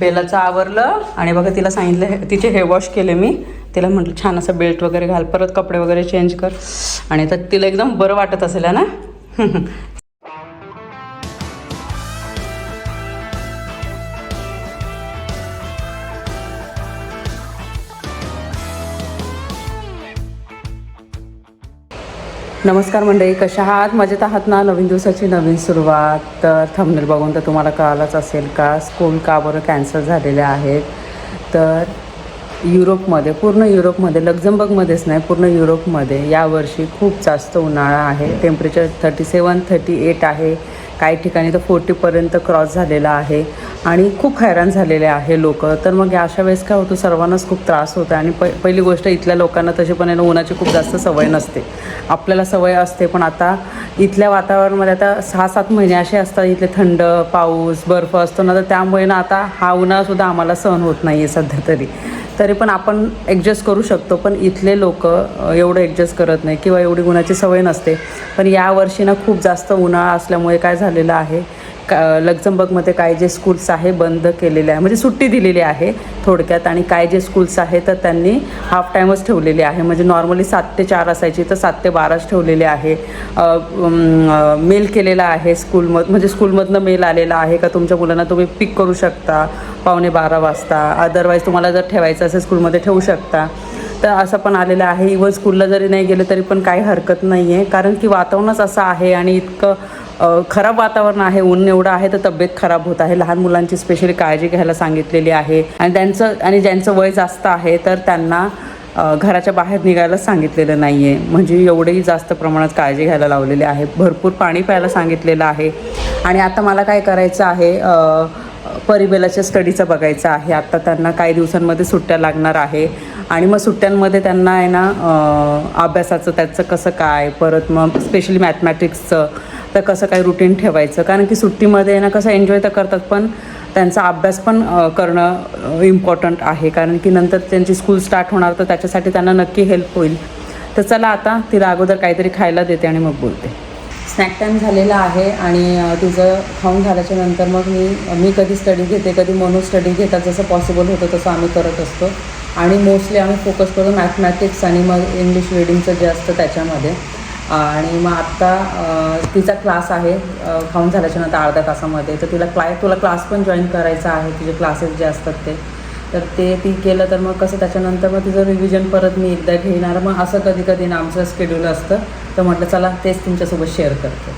बेलाचं आवरलं आणि बघा तिला सांगितलं, तिचे हेअर वॉश केले मी. तिला म्हटलं छान असं बेल्ट वगैरे घाल, परत कपडे वगैरे चेंज कर. आणि तर तिला एकदम बरं वाटत असेल ना. नमस्कार मंडळी, कशा आहात? मजेत आहात ना? नवीन दिवसाची नवीन सुरुवात. तर थंबनेल बघून तर तुम्हाला कळालंच असेल का स्कूल का बरं कॅन्सल झालेले आहेत. तर युरोपमध्ये, पूर्ण युरोपमध्ये, लक्झमबर्गमध्येच नाही पूर्ण युरोपमध्ये यावर्षी खूप जास्त उन्हाळा आहे. टेम्परेचर 37-38 आहे. काही ठिकाणी तर 40पर्यंत क्रॉस झालेला आहे आणि खूप हैराण झालेले आहे लोक. तर मग अशा वेळेस काय होतं, सर्वांनाच खूप त्रास होतो. आणि पहिली गोष्ट, इथल्या लोकांना तशी पण उन्हाची खूप जास्त सवय नसते. आपल्याला सवय असते, पण आता इथल्या वातावरणामध्ये आता 6-7 महिने असे असतात, इथले थंड, पाऊस, बर्फ असतो ना. तर त्यामुळे ना आता हा उन्हाळासुद्धा आम्हाला सहन होत नाही आहे सध्या तरी पण आपण ॲडजस्ट करू शकतो. पण इथले लोक एवढं ॲडजस्ट करत नाही किंवा एवढी उन्हाची सवय नसते. पण यावर्षी ना खूप जास्त उन्हाळा असल्यामुळे काय झालेलं आहे, लक्झमबर्गमध्ये काही जे स्कूल्स आहे बंद केलेले आहे, म्हणजे सुट्टी दिलेली आहे थोडक्यात. आणि काही जे स्कूल्स आहे तर त्यांनी हाफ टाईमच ठेवलेले आहे. म्हणजे नॉर्मली 7 ते 4 असायची तर 7 ते 12च ठेवलेले आहे. मेल केलेला आहे म्हणजे स्कूलमधनं मेल आलेला आहे का तुमच्या मुलांना तुम्ही पिक करू शकता 11:15 वाजता. अदरवाईज तुम्हाला जर ठेवायचं असेल स्कूलमध्ये ठेवू शकता. तर असं पण आलेलं आहे. इव्हन स्कूलला जरी नाही गेलं तरी पण काही हरकत नाही आहे, कारण की वातावरणच असं आहे आणि इतकं खराब वातावरण आहे. ऊन एवढं आहे तर तब्येत खराब होत आहे. लहान मुलांची स्पेशली काळजी घ्यायला सांगितलेली आहे. आणि ज्यांचं वय जास्त आहे तर त्यांना घराच्या बाहेर निघायला सांगितलेलं नाही आहे. म्हणजे एवढेही जास्त प्रमाणात काळजी घ्यायला लावलेली आहे. भरपूर पाणी प्यायला सांगितलेलं आहे. आणि आता मला काय करायचं आहे, परिबेलाच्या स्टडीचं बघायचं आहे. आता त्यांना काही दिवसांमध्ये सुट्ट्या लागणार आहे आणि मग सुट्ट्यांमध्ये त्यांना आहे ना अभ्यासाचं त्याचं कसं काय, परत मग स्पेशली मॅथमॅटिक्सचं तर कसं काय रुटीन ठेवायचं. कारण की सुट्टीमध्ये ना कसं एन्जॉय तर करतात, पण त्यांचा अभ्यास पण करणं इम्पॉर्टंट आहे. कारण की नंतर त्यांची स्कूल स्टार्ट होणार तर त्याच्यासाठी त्यांना नक्की हेल्प होईल. तर चला आता तिला अगोदर काहीतरी खायला देते आणि मग बोलते. स्नॅक टाईम झालेला आहे आणि तिचं खाऊन झाल्याच्या नंतर मग मी कधी स्टडी घेते, कधी मनू स्टडी घेतात. जसं पॉसिबल होतं तसं आम्ही करत असतो. आणि मोस्टली आम्ही फोकस करतो मॅथमॅटिक्स आणि मग इंग्लिश रीडिंगचं जे असतं त्याच्यामध्ये. आणि मग आत्ता तिचा क्लास आहे खाऊन झाल्याच्या नंतर अर्ध्या तासामध्ये. तर तुला क्लास पण जॉईन करायचा आहे, तिचे क्लासेस जे असतात ते. तर ते ती केलं तर मग कसं त्याच्यानंतर मग तिचं रिव्हिजन परत मी एकदा घेणार. मग असं कधी कधी ना आमचं शेड्यूल असतं. तर म्हटलं चला तेच तुमच्यासोबत शेअर करते.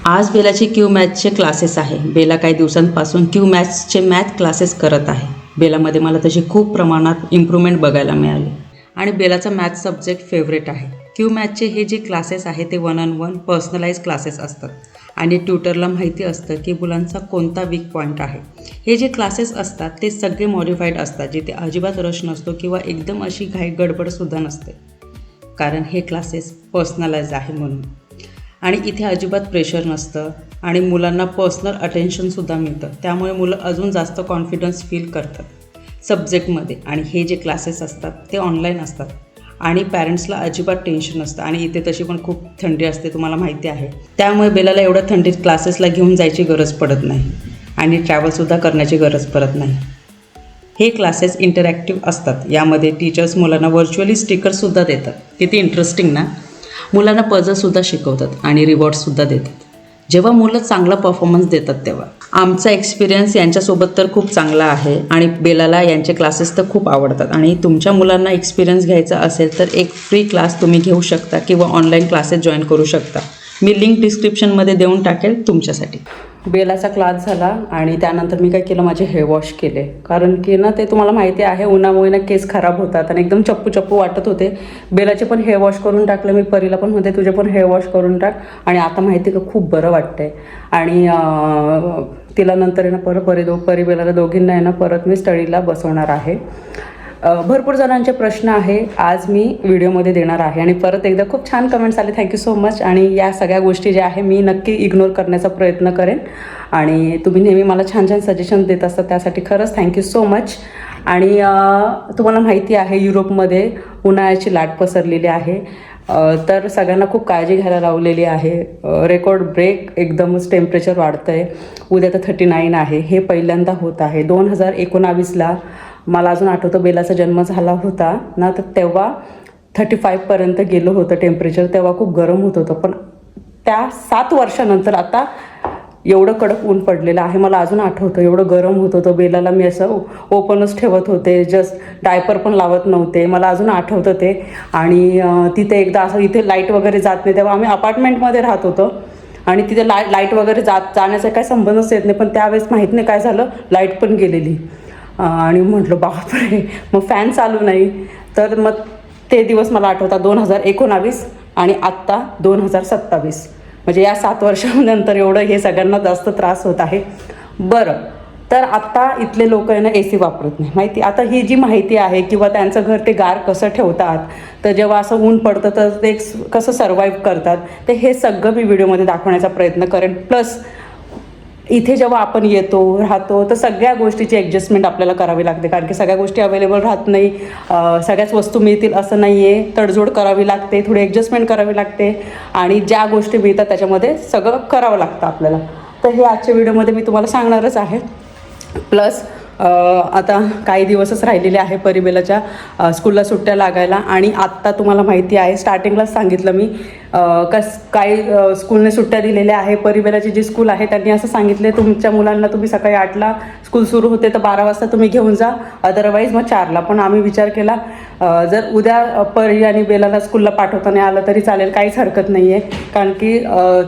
आज बेलाचे क्यू मॅथचे क्लासेस आहे. बेला काही दिवसांपासून क्यू मॅथ्सचे मॅथ क्लासेस करत आहे. बेलामध्ये मला तशी खूप प्रमाणात इम्प्रूव्हमेंट बघायला मिळाली आणि बेलाचा मॅथ सब्जेक्ट फेवरेट आहे. क्यू मॅथचे हे जे क्लासेस आहे ते 1-on-1 पर्सनलाइज क्लासेस असतात आणि ट्युटरला माहिती असतं की मुलांचा कोणता वीक पॉईंट आहे. हे जे क्लासेस असतात ते सगळे मॉडिफाईड असतात, जिथे अजिबात रश नसतो किंवा एकदम अशी घाई गडबडसुद्धा नसते, कारण हे क्लासेस पर्सनलाइज आहे म्हणून. आणि इथे अजिबात प्रेशर नसतं आणि मुलांना पर्सनल अटेन्शनसुद्धा मिळतं. त्यामुळे मुलं अजून जास्त कॉन्फिडन्स फील करतात सब्जेक्टमध्ये. आणि हे जे क्लासेस असतात ते ऑनलाईन असतात आणि पॅरेंट्सला अजिबात टेन्शन नसतं. आणि इथे तशी पण खूप थंडी असते, तुम्हाला माहिती आहे. त्यामुळे बेलाला एवढ्या थंडीत क्लासेसला घेऊन जायची गरज पडत नाही आणि ट्रॅव्हलसुद्धा करण्याची गरज पडत नाही. हे क्लासेस इंटरॅक्टिव्ह असतात. यामध्ये टीचर्स मुलांना व्हर्च्युअली स्टिकर्ससुद्धा देतात. किती इंटरेस्टिंग ना. मुलांना पझलसुद्धा शिकवतात आणि रिवॉर्ड्ससुद्धा देतात जेव्हा मुलं चांगला परफॉर्मन्स देतात तेव्हा. आमचा एक्सपिरियन्स यांच्यासोबत तर खूप चांगला आहे आणि बेलाला यांचे क्लासेस तर खूप आवडतात. आणि तुमच्या मुलांना एक्सपिरियन्स घ्यायचा असेल तर एक फ्री क्लास तुम्ही घेऊ शकता किंवा ऑनलाईन क्लासेस जॉईन करू शकता. मी लिंक डिस्क्रिप्शनमध्ये देऊन टाकेल तुमच्यासाठी. बेलाचा क्लास झाला आणि त्यानंतर मी काय केलं, माझे हेअर वॉश केले. कारण की ना ते तुम्हाला माहिती आहे उन्हामुळे ना केस खराब होतात आणि एकदम चप्पू वाटत होते. बेलाचे पण हेअर वॉश करून टाकलं मी. परीला पण म्हणते तुझे पण हेअर वॉश करून टाक. आणि आता माहिती का खूप बरं वाटतंय. आणि तिला नंतर आहे ना परी बेलाला दोघींना आहे ना परत मी स्टडीला बसवणार आहे. भरपूर जणांचे प्रश्न आहे आज मी व्हिडिओमध्ये देणार आहे आणि परत एकदा खूप छान कमेंट्स आले, थँक्यू सो मच. आणि या सगळ्या गोष्टी ज्या आहे मी नक्की इग्नोर करण्याचा प्रयत्न करेन आणि तुम्ही नेहमी मला छान छान सजेशन देत असतात त्यासाठी खरंच थँक्यू सो मच. आणि तुम्हाला माहिती आहे युरोपमध्ये उन्हाळ्याची लाट पसरलेली आहे. तर सगळ्यांना खूप काळजी घ्यायला लावलेली आहे. रेकॉर्ड ब्रेक एकदमच टेम्परेचर वाढतं आहे. उद्या तर 39 आहे. हे पहिल्यांदा होत आहे. 2019ला मला अजून आठवतं बेलाचा जन्म झाला होता ना, तर तेव्हा 35पर्यंत गेलं होतं टेम्परेचर. तेव्हा खूप गरम होत होतं. पण त्या 7 वर्षानंतर आता एवढं कडक ऊन पडलेलं आहे. मला अजून आठवतं एवढं गरम होत होतं. बेलाला मी असं ओपनच ठेवत होते, जस्ट डायपर पण लावत नव्हते. मला अजून आठवतं ते. आणि तिथे एकदा असं इथे लाईट वगैरे जात नाही, तेव्हा आम्ही अपार्टमेंटमध्ये राहत होतो आणि तिथे लाईट वगैरे जाण्याचा काही संबंधच येत नाही. पण त्यावेळेस माहीत नाही काय झालं, लाईट पण गेलेली. आणि म्हटलं बापरे, मग फॅन चालू नाही. तर मग ते दिवस मला आठवतात 2019 आणि आत्ता 2027. म्हणजे या 7 वर्षानंतर एवढं हे सगळ्यांना जास्त त्रास होत आहे. बरं, तर आत्ता इथले लोक आहे ना AC वापरत नाही माहिती. आता ही जी माहिती आहे किंवा त्यांचं घर ते गार कसं ठेवतात, तर जेव्हा असं ऊन पडतं तर ते कसं सर्वाईव्ह करतात, तर हे सगळं मी व्हिडिओमध्ये दाखवण्याचा प्रयत्न करेन. प्लस इथे जेव्हा आपण येतो राहतो तर सगळ्या गोष्टीची ॲडजस्टमेंट आपल्याला करावी लागते, कारण की सगळ्या गोष्टी अवेलेबल राहत नाही. सगळ्याच वस्तू मिळतील असं नाही आहे. तडजोड करावी लागते, थोडी ॲडजस्टमेंट करावी लागते आणि ज्या गोष्टी मिळतात त्याच्यामध्ये सगळं करावं लागतं आपल्याला. तर हे आजच्या व्हिडिओमध्ये मी तुम्हाला सांगणारच आहे. प्लस आता काही दिवसच राहिलेले आहे परिबेलाच्या स्कूलला सुट्ट्या लागायला. आणि आत्ता तुम्हाला माहिती आहे, स्टार्टिंगलाच सांगितलं मी, काही स्कूलने सुट्ट्या दिलेल्या आहे. परिबेलाची जी स्कूल आहे त्यांनी असं सांगितले, तुमच्या मुलांना तुम्ही सकाळी 8ला स्कूल सुरू होते तर 12 वाजता तुम्ही घेऊन जा, अदरवाईज मग 4ला. पण आम्ही विचार केला जर उद्या परी आणि बेलाला स्कूलला पाठवता नाही आलं तरी चालेल, काहीच हरकत नाही आहे. कारण की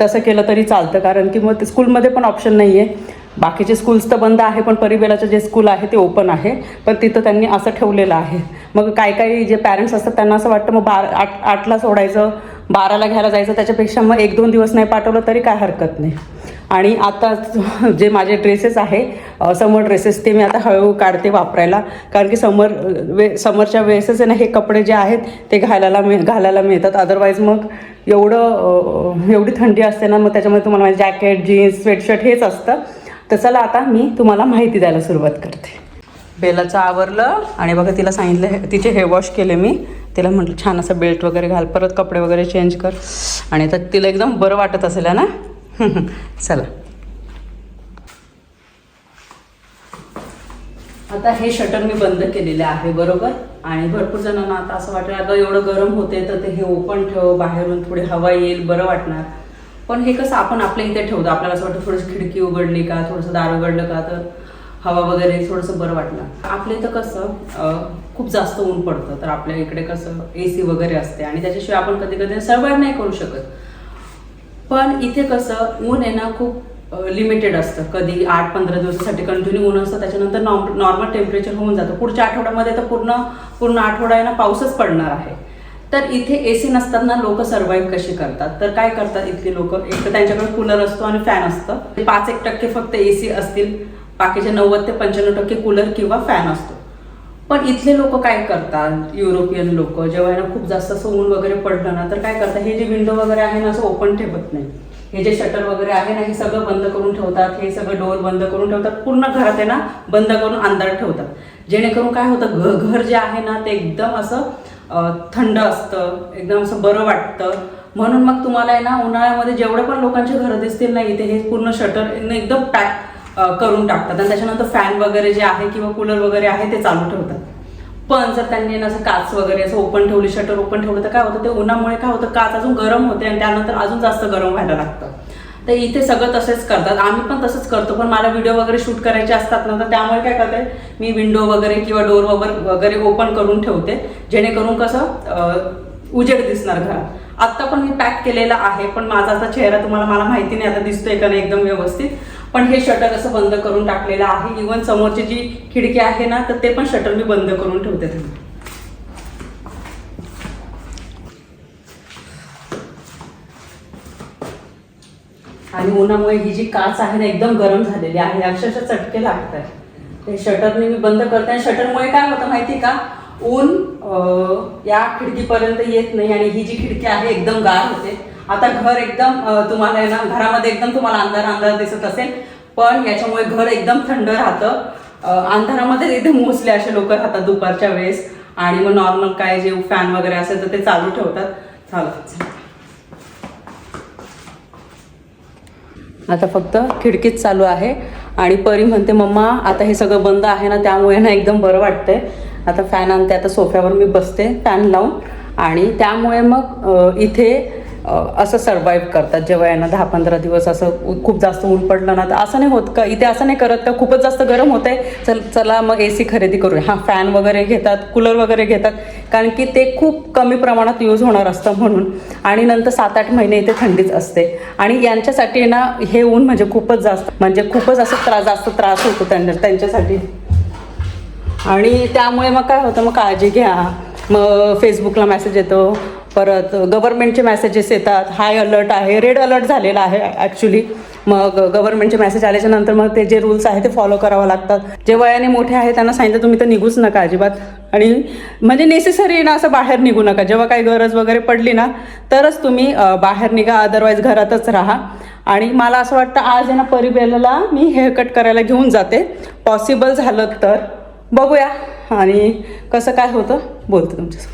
तसं केलं तरी चालतं, कारण की मग स्कूलमध्ये पण ऑप्शन नाही आहे. बाकीचे स्कूल्स तर बंद आहे, पण परिबेलाचं जे स्कूल आहे ते ओपन आहे. पण तिथं त्यांनी असं ठेवलेलं आहे. मग काही जे पॅरेंट्स असतात त्यांना असं वाटतं मग 8ला सोडायचं, 12ला घ्यायला जायचं, त्याच्यापेक्षा मग 1-2 दिवस नाही पाठवलं तरी काय हरकत नाही. आणि आता जे माझे ड्रेसेस आहे समर ड्रेसेस, ते मी आता हळूहळू काढते वापरायला, कारण की समरच्या वेळेसच आहे ना हे कपडे जे आहेत ते घालायला मिळतात. अदरवाईज मग एवढी थंडी असते ना, मग त्याच्यामध्ये तुम्हाला जॅकेट, जीन्स, स्वेटशर्ट हेच असतं. तर चला आता मी तुम्हाला माहिती द्यायला सुरुवात करते. बेलाचं आवरलं आणि बघा तिला सांगितलं, तिचे हेअर वॉश केले मी. तिला म्हटलं छान असं बेल्ट वगैरे घाल, परत कपडे वगैरे चेंज कर. आणि आता तिला एकदम बरं वाटत असेल ना. चला आता हे शटर मी बंद केलेले आहे बरोबर. आणि भरपूर जणांना आता असं वाटेल अगं एवढं गरम होते तर ते हे ओपन ठेव, बाहेरून थोडी हवा येईल, बरं वाटणार. पण हे कसं आपण आपल्या इथे ठेवतो, आपल्याला असं वाटतं थोडंसं खिडकी उघडली का, थोडंसं दार उघडलं का तर हवा वगैरे थोडंसं बरं वाटणार. आपल्या इथं कसं खूप जास्त ऊन पडतं, तर आपल्या इकडे कसं AC वगैरे असते आणि त्याच्याशिवाय आपण कधी कधी सर्वाईव्ह नाही करू शकत. पण इथे कसं ऊन आहे ना खूप लिमिटेड असतं. कधी 8-15 दिवसासाठी कंटिन्यू ऊन असतं, त्याच्यानंतर नॉर्मल टेम्परेचर होऊन जातं. पुढच्या आठवड्यामध्ये तर पूर्ण आठवडा आहे ना पाऊसच पडणार आहे. तर इथे AC नसताना लोक सर्वाईव्ह कशी करतात, तर काय करतात इथली लोक, एक तर त्यांच्याकडे कूलर असतो आणि फॅन असतं. 5-1% फक्त AC असतील, बाकीचे 90 ते 95% कूलर किंवा फॅन असतो. पण इथले लोक काय करतात, युरोपियन लोक जेव्हा ना खूप जास्त असं ऊन वगैरे पडलं ना, तर काय करतात, हे जे विंडो वगैरे आहे ना असं ओपन ठेवत नाही. हे जे शटर वगैरे आहे ना हे सगळं बंद करून ठेवतात. हे सगळं डोअर बंद करून ठेवतात. पूर्ण घरात आहे ना बंद करून अंधार ठेवतात. जेणेकरून काय होतं, घर जे आहे ना ते एकदम असं थंड असतं, एकदम असं बरं वाटतं. म्हणून मग तुम्हाला आहे ना उन्हाळ्यामध्ये जेवढे पण लोकांचे घरं दिसतील ना इथे हे पूर्ण शटर एकदम पॅक करून टाकतात. आणि त्याच्यानंतर फॅन वगैरे जे आहे किंवा कूलर वगैरे आहे ते चालू ठेवतात. पण जर त्यांनी असं काच वगैरे असं ओपन ठेवली, शटर ओपन ठेवलं, तर काय होतं, ते उन्हामुळे काय होतं, काच अजून गरम होते आणि त्यानंतर अजून जास्त गरम व्हायला लागतं. तर इथे सगळं तसेच करतात. आम्ही पण तसंच करतो. पण मला व्हिडिओ वगैरे शूट करायचे असतात ना, तर त्यामुळे काय करते मी विंडो वगैरे किंवा डोअर वगैरे ओपन करून ठेवते, जेणेकरून कसं उजेड दिसणार घरात. आत्ता पण मी पॅक केलेला आहे, पण माझा आता चेहरा मला माहिती नाही आता दिसतोय का नाही एकदम व्यवस्थित. पण हे शटर असं बंद करून टाकलेलं आहे. इव्हन समोरची जी खिडकी आहे ना तर ते पण शटर मी बंद करून ठेवते. आणि उन्हामुळे ही जी काच आहे ना एकदम गरम झालेली आहे, अक्षरशः चटके लागतात. ते शटरने मी बंद करते. आणि शटरमुळे काय होतं माहिती का, ऊन या खिडकीपर्यंत येत नाही आणि ही जी खिडकी आहे एकदम गार होते. आता घर एकदम तुम्हाला आहे ना घरामध्ये एकदम तुम्हाला अंधार दिसत असेल, पण याच्यामुळे घर एकदम थंड राहतं. अंधारामध्ये एकदम मोस्टली असे लोक राहतात दुपारच्या वेळेस. आणि मग नॉर्मल काय जे फॅन वगैरे असेल तर ते चालू ठेवतात. आता फक्त खिडकीच चालू आहे आणि परी म्हणते मम्मा आता हे सगळं बंद आहे ना, त्यामुळे ना एकदम बरं वाटतंय. आता फॅन आणते, आता सोफ्यावर मी बसते फॅन लावून आणि त्यामुळे मग इथे असं सर्वाईव्ह करतात. जेव्हा यांना 10-15 दिवस असं खूप जास्त ऊन पडलं ना, तर असं नाही होत का इथे, असं नाही करत का खूपच जास्त गरम होत आहे, चला मग AC खरेदी करूया. हां, फॅन वगैरे घेतात, कूलर वगैरे घेतात, कारण की ते खूप कमी प्रमाणात यूज होणार असतं म्हणून. आणि नंतर 7-8 महिने इथे थंडीच असते आणि यांच्यासाठी ना हे ऊन म्हणजे खूपच जास्त, म्हणजे खूपच असं जास्त त्रास होतो त्यांच्यासाठी. आणि त्यामुळे मग काय होतं, मग काळजी घ्या, मग फेसबुकला मेसेज येतो, परत गव्हर्नमेंटचे मेसेजेस येतात, हाय अलर्ट आहे, रेड अलर्ट झालेला आहे ॲक्च्युली. मग गव्हर्नमेंटचे मेसेज आल्याच्या नंतर मग ते जे रूल्स आहे ते फॉलो करावं लागतात. जे वयाने मोठे आहे त्यांना सांगितलं तुम्ही तर निघूच नका अजिबात, आणि म्हणजे नेसेसरी ना असं बाहेर निघू नका. जेव्हा काही गरज वगैरे पडली ना तरच तुम्ही बाहेर निघा, अदरवाईज घरातच राहा. आणि मला असं वाटतं आज आहे ना परिबेलाला मी हेअरकट करायला घेऊन जाते, पॉसिबल झालं तर बघूया आणि कसं काय होतं बोलते तुमच्यासोबत.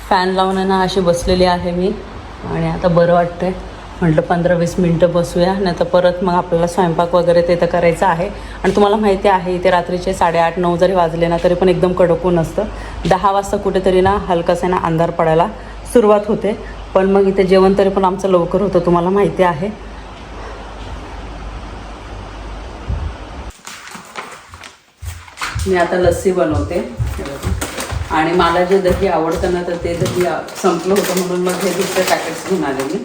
फॅन लावून ना अशी बसलेली आहे मी आणि आता बरं वाटतंय. म्हटलं 15-20 मिनटं बसूया, नाही तर परत मग आपल्याला स्वयंपाक वगैरे ते तर करायचं आहे. आणि तुम्हाला माहिती आहे इथे रात्रीचे 8:30-9 जरी वाजले ना तरी पण एकदम कडक ऊन असतं. 10 वाजता कुठेतरी ना हलकासा ना अंधार पडायला सुरुवात होते, पण मग इथे जेवण तरी पण आमचं लवकर होतं, तुम्हाला माहिती आहे. मी आता लस्सी बनवते आणि मला जे दही आवडतं ना तर ते दही संपलं होतं म्हणून मग हे दुसरे पॅकेट्स घेऊन आले मी.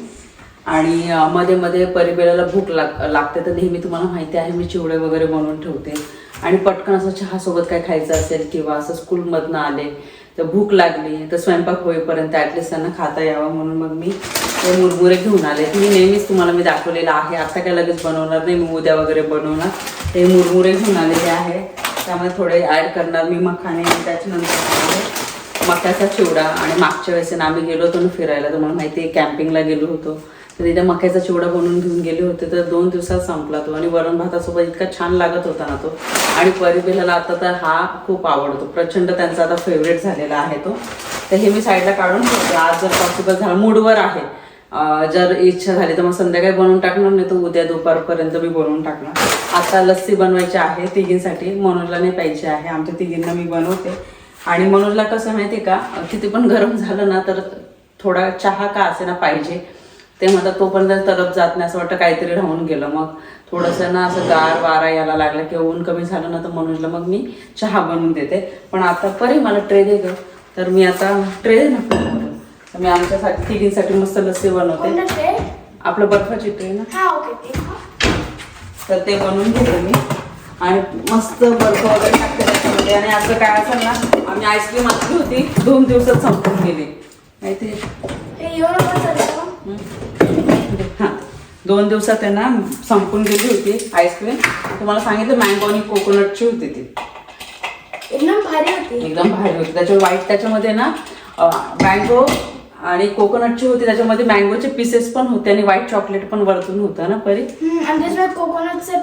आणि मध्ये मध्ये परिबेलाला भूक लागते तर नेहमी तुम्हाला माहिती आहे मी चिवडे वगैरे बनवून ठेवते. आणि पटकन असं चहासोबत काय खायचं असेल किंवा असं स्कूलमधनं आले तर भूक लागली तर स्वयंपाक होईपर्यंत ॲटलिस्ट त्यांना खाता यावं म्हणून मग मी ते मुरमुरे घेऊन आले. मी नेहमीच तुम्हाला मी दाखवलेलं आहे, आता काय लगेच बनवणार नाही, मी उद्या वगैरे बनवणार. ते मुरमुरे घेऊन आलेले आहे, त्यामुळे थोडे ॲड करणार मी मखाने. त्याच्यानंतर मक्याचा चिवडा. आणि मागच्या वेळेस आम्ही गेलो होतो ना फिरायला, तर मला माहिती आहे कॅम्पिंगला गेलो होतो तर तिथे मक्याचा चिवडा बनवून घेऊन गेले होते, तर 2 दिवसात संपला तो. आणि वरण भातासोबत इतका छान लागत होता ना तो. आणि परिबेलाला आता तर हा खूप आवडतो, प्रचंड त्यांचा आता फेवरेट झालेला आहे तो. तर हे मी साईडला काढून ठेवते, आज जर पॉसिबल झालं, मूडवर आहे, जर इच्छा झाली तर मग संध्याकाळी बनवून टाकणार, नाही तर उद्या दुपारपर्यंत मी बनवून टाकणार. आता लस्सी बनवायची आहे तिघींसाठी, मनोजला नाही प्यायची आहे, आमच्या तिघींना मी बनवते. आणि मनोजला कसं माहिती आहे का, किती पण गरम झालं ना तर थोडा चहा का असे ना पाहिजे. ते म्हणतात तोपर्यंत तरफ जात नाही, असं वाटतं काहीतरी राहून गेलं. मग थोडंसं ना असं गार वारा यायला लागला किंवा ऊन कमी झालं ना तर मनोजला मग मी चहा बनवून देते. पण आता परी मला ट्रे दे गं, तर मी आता ट्रे नको, तर मी आमच्यासाठी तिघींसाठी मस्त लस्सी बनवते. आपलं बर्फाची ट्रे ना, तर ते बनवून घेते मी. आणि मस्त बर्फ वगैरे टाकते त्याच्यामध्ये. आणि असं काय असेल ना, आम्ही आईस्क्रीम आणली होती 2 दिवसात संपून गेली माहिती. हां, 2 दिवसात आहे ना संपून गेली होती आईस्क्रीम. तुम्हाला सांगितलं मँगो आणि कोकोनटची होती ती, एकदम भारी होती, एकदम भारी होती. त्याच्या व्हाईट, त्याच्यामध्ये ना मँगो आणि कोकोनटची होती, त्याच्यामध्ये मँगोचे पीसेस पण होते आणि व्हाईट चॉकलेट पण वरतून होतं ना परी. कोकोनटचे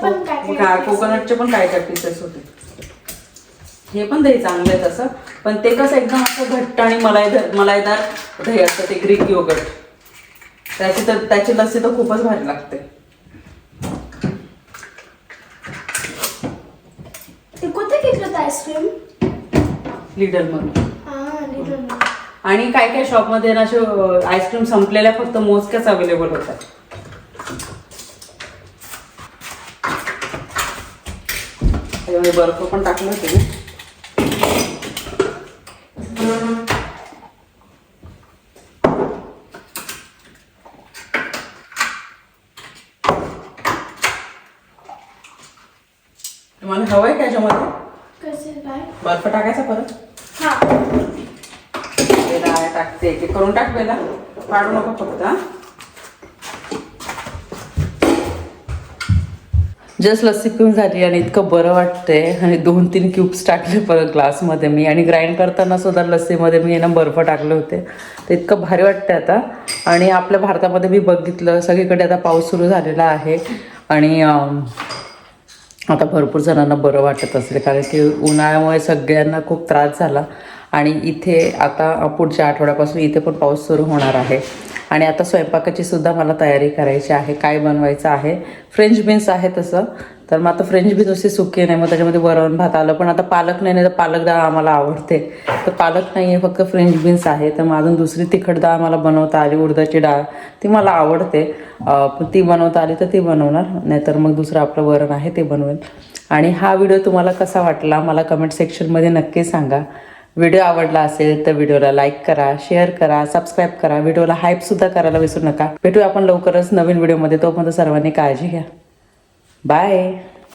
पण काय काय पीसेस होते. हे पण दही चांगलं आहे तसं, पण ते कसं एकदम असं घट्ट आणि मलाईदार दही असतं ते ग्रीक योगर्ट. त्याची लस्सी तर खूपच भारी लागते. कुठे घेतलं आईस्क्रीम? लिडल म्हणून. आणि काय काय शॉपमध्ये ना असे आईस्क्रीम संपलेल्या फक्त मोजक्याच अवेलेबल होतात. त्याच्यामध्ये बर्फ पण टाकलं होते ना. तुम्हाला हवंय का याच्यामध्ये बर्फ टाकायचा परत? बेला टाकते, ते करून टाक बेला, पाडू नको फक्त. जस्ट लस्सी पिऊन झाली आणि इतकं बरं वाटतंय. आणि 2-3 क्यूब्स टाकले परत ग्लासमध्ये मी. आणि ग्राइंड करताना सुद्धा लस्सीमध्ये मी ना बर्फ टाकले होते, तर इतकं भारी वाटतं आता. आणि आपल्या भारतामध्ये मी बघितलं सगळीकडे आता पाऊस सुरू झालेला आहे आणि आता भरपूर जणांना बरं वाटत असेल, कारण की उन्हाळ्यामुळे सगळ्यांना खूप त्रास झाला. आणि इथे आता पुढच्या आठवड्यापासून इथे पण पाऊस सुरू होणार आहे. आणि आता स्वयंपाकाची सुद्धा मला तयारी करायची आहे. काय बनवायचं आहे, फ्रेंच बीन्स आहे तसं, तर मग आता फ्रेंच बीन्स असे सुके नाही, मग त्याच्यामध्ये वरण भात आलं, पण आता पालक नाही, तर पालक डाळ आम्हाला आवडते, तर पालक नाही आहे, फक्त फ्रेंच बीन्स आहे. तर मग अजून दुसरी तिखट डाळ मला बनवता आली, उडदाची डाळ, ती मला आवडते, पण ती बनवता आली तर ती बनवणार, नाहीतर मग दुसरं आपलं वरण आहे ते बनवेल. आणि हा व्हिडिओ तुम्हाला कसा वाटला मला कमेंट सेक्शनमध्ये नक्की सांगा. व्हिडिओ आवडला असेल तर व्हिडिओला लाईक करा, शेअर करा, सबस्क्राईब करा, व्हिडिओला हाईपसुद्धा करायला विसरू नका. भेटूया आपण लवकरच नवीन व्हिडिओमध्ये. तोपर्यंत सर्वांनी काळजी घ्या. बाय.